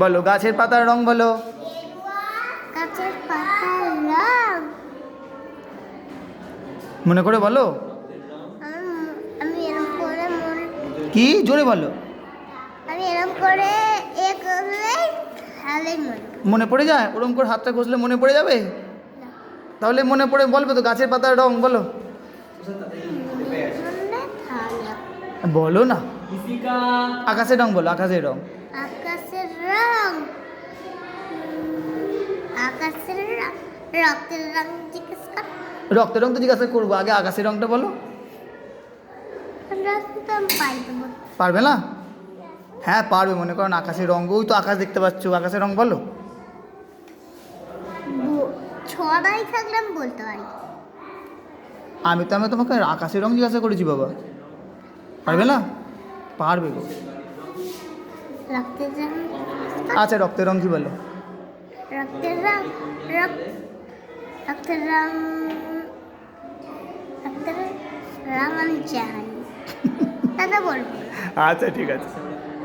বলো গাছের পাতার রং বলো। গাছের পাতার রং মনে করে বলো। আমি এরকম করে কি জোরে বলো। আমি এরকম করে এ করলে তাহলেই মনে পড়ে যায়? ওরকম করে হাতটা ঘষলে মনে পড়ে যাবে? তাহলে মনে পড়ে বলবে তো গাছের পাতার রং বলো। বলো না। আকাশের রং বলো, আকাশের রং। আকাশের রং আকাশের রং রক্তের রং জিজ্ঞেস কর। রক্তের রং তো জিজ্ঞাসা করবো, আগে আকাশের রংটা বলো। পারবে না? হ্যাঁ পারবে, মনে করেন আকাশের রং, ওই তো আকাশ দেখতে পাচ্ছ, আকাশের রং বলো। ছড়াই থাকলে আমি বলতে পারি। আমি তোমাকে আকাশের রং জিজ্ঞাসা করেছি বাবা। পারবে না? পারবে গো। রক্তের রং। আচ্ছা রক্তের রং কি বলো। রক্তের রং রক্তের রং রক্তের রং আমি জানি দাদা বলবো। আচ্ছা ঠিক আছে।